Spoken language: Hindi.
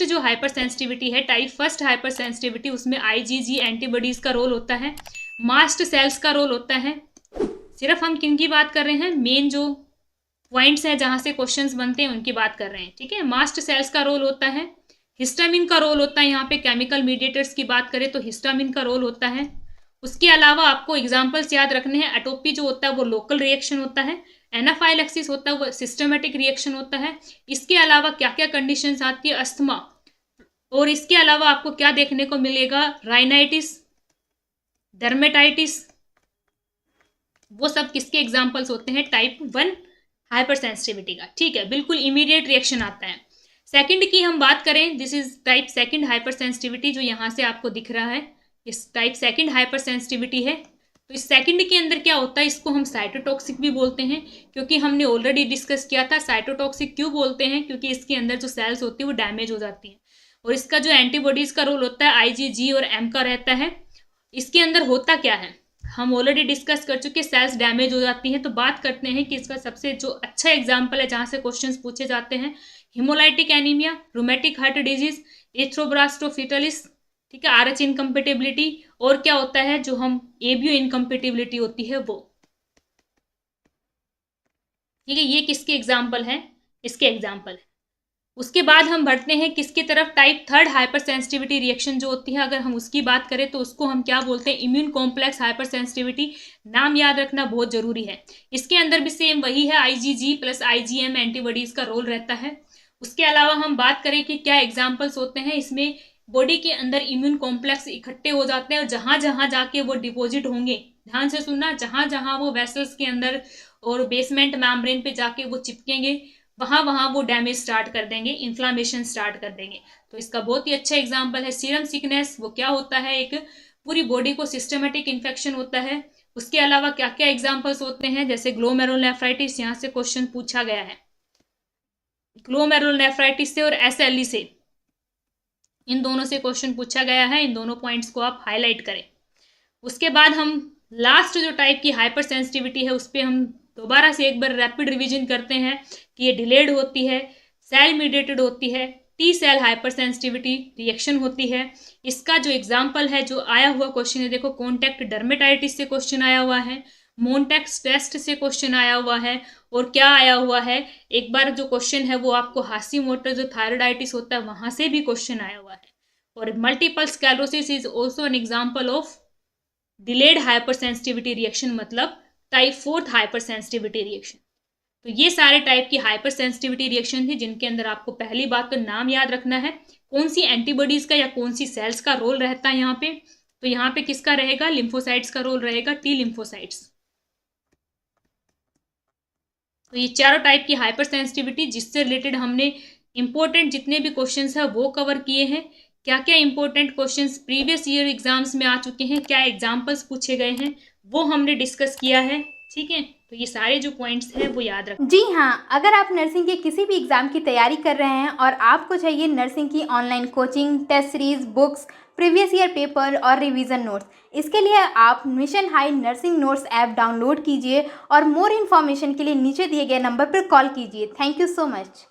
जो हाइपर सेंसिटिविटी है, टाइप फर्स्ट हाइपर सेंसिटिविटी, उसमें आईजीजी एंटीबॉडीज का रोल होता है, मास्ट सेल्स का रोल होता है। सिर्फ हम किन की बात कर रहे हैं, मेन जो पॉइंट्स हैं जहां से क्वेश्चंस बनते हैं उनकी बात कर रहे हैं, ठीक है। मास्ट सेल्स का रोल होता है, हिस्टामिन का रोल होता है, यहाँ पे केमिकल मीडिएटर्स की बात करें तो हिस्टामिन का रोल होता है। उसके अलावा आपको एग्जाम्पल्स याद रखने हैं, एटोपी जो होता है वो लोकल रिएक्शन होता है, एनाफाइलैक्सिस होता है वो सिस्टमेटिक रिएक्शन होता है। इसके अलावा क्या क्या कंडीशंस आती है, अस्थमा, और इसके अलावा आपको क्या देखने को मिलेगा, राइनाइटिस, डर्मेटाइटिस, वो सब किसके एग्जाम्पल्स होते हैं, टाइप 1 हाइपर सेंसिटिविटी का, ठीक है। बिल्कुल इमीडिएट रिएक्शन आता है। सेकंड की हम बात करें, this is type second hyper sensitivity, जो यहाँ से आपको दिख रहा है, इस टाइप सेकंड हाइपर सेंसिटिविटी है। तो इस सेकंड के अंदर क्या होता है, इसको हम साइटोटॉक्सिक भी बोलते हैं, क्योंकि हमने ऑलरेडी डिस्कस किया था। साइटोटॉक्सिक क्यों बोलते हैं, क्योंकि इसके अंदर जो सेल्स होती है वो डैमेज हो जाती हैं, और इसका जो एंटीबॉडीज का रोल होता है आईजीजी और एम का रहता है। इसके अंदर होता क्या है, हम ऑलरेडी डिस्कस कर चुके, सेल्स डैमेज हो जाती हैं। तो बात करते हैं कि इसका सबसे जो अच्छा एग्जाम्पल है जहाँ से क्वेश्चंस पूछे जाते हैं, hemolytic anaemia, rheumatic heart disease, erythroblastosis fetalis, ठीक है, आरएच इनकम्पेटिबिलिटी, और क्या होता है जो हम एबीओ इनकम्पेटिबिलिटी होती है वो, ठीक है। ये किसके एग्जाम्पल है, इसके एग्जाम्पल है। उसके बाद हम बढ़ते हैं किसकी तरफ, type third hyper sensitivity reaction जो होती है, अगर हम उसकी बात करें तो उसको हम क्या बोलते हैं, इम्यून कॉम्प्लेक्स हाइपर सेंसिटिविटी। नाम याद रखना बहुत जरूरी है। इसके अंदर भी सेम वही है, आईजीजी प्लस आईजीएम एंटीबॉडीज का रोल रहता है। उसके अलावा हम बात करें कि क्या एग्जाम्पल्स होते हैं, इसमें बॉडी के अंदर इम्यून कॉम्प्लेक्स इकट्ठे हो जाते हैं, और जहां जहां जाके वो डिपॉजिट होंगे, ध्यान से सुनना, जहां जहां वो वेसल्स के अंदर और बेसमेंट मेम्ब्रेन पे जाके वो चिपकेंगे, वहां वहां वो डैमेज स्टार्ट कर देंगे, इन्फ्लामेशन स्टार्ट कर देंगे। तो इसका बहुत ही अच्छा एग्जाम्पल है सीरम सिकनेस। वो क्या होता है, एक पूरी बॉडी को सिस्टमेटिक इन्फेक्शन होता है। उसके अलावा क्या क्या एग्जाम्पल्स होते हैं, जैसे ग्लोमेरुलनेफ्राइटिस, यहाँ से क्वेश्चन पूछा गया है, ग्लोमेरुलनेफ्राइटिस से और एसएलई से, इन दोनों से क्वेश्चन पूछा गया है। इन दोनों पॉइंट्स को आप हाईलाइट करें। उसके बाद हम लास्ट जो टाइप की हाइपर सेंसिटिविटी है उस पर हम दोबारा से एक बार रैपिड रिवीजन करते हैं कि ये डिलेड होती है, सेल मीडिएटेड होती है, T cell hypersensitivity reaction होती है। इसका जो एग्जाम्पल है, जो आया हुआ क्वेश्चन है, देखो कॉन्टैक्ट डर्मेटाइटिस से क्वेश्चन आया हुआ है, मोन्टेक्स टेस्ट से क्वेश्चन आया हुआ है, और क्या आया हुआ है, एक बार जो क्वेश्चन है वो आपको हाशीमोटो जो थायराइडाइटिस होता है वहां से भी क्वेश्चन आया हुआ है। और multiple sclerosis is also an example of delayed hypersensitivity reaction, मतलब type fourth hypersensitivity reaction. तो ये सारे टाइप की हाइपर सेंसिटिविटी रिएक्शन थी, जिनके अंदर आपको पहली बात तो नाम याद रखना है, कौन सी एंटीबॉडीज का या कौन सी सेल्स का रोल रहता है यहाँ पे। तो यहाँ पे किसका रहेगा, लिम्फोसाइट्स का रोल रहेगा, टी लिम्फोसाइट्स। तो ये चारों टाइप की हाइपर सेंसिटिविटी जिससे रिलेटेड हमने इंपॉर्टेंट जितने भी क्वेश्चंस हैं वो कवर किए हैं। क्या क्या important questions previous year exams में आ चुके हैं, क्या एग्जाम्पल्स पूछे गए हैं, वो हमने डिस्कस किया है, ठीक है। तो ये सारे जो पॉइंट्स हैं वो याद रखें। जी हाँ, अगर आप नर्सिंग के किसी भी एग्ज़ाम की तैयारी कर रहे हैं और आपको चाहिए नर्सिंग की online coaching, test series, books, previous year paper और रिवीजन नोट्स, इसके लिए आप mission high nursing notes app download कीजिए और मोर इन्फॉर्मेशन के लिए नीचे दिए गए नंबर पर कॉल कीजिए। Thank you so much.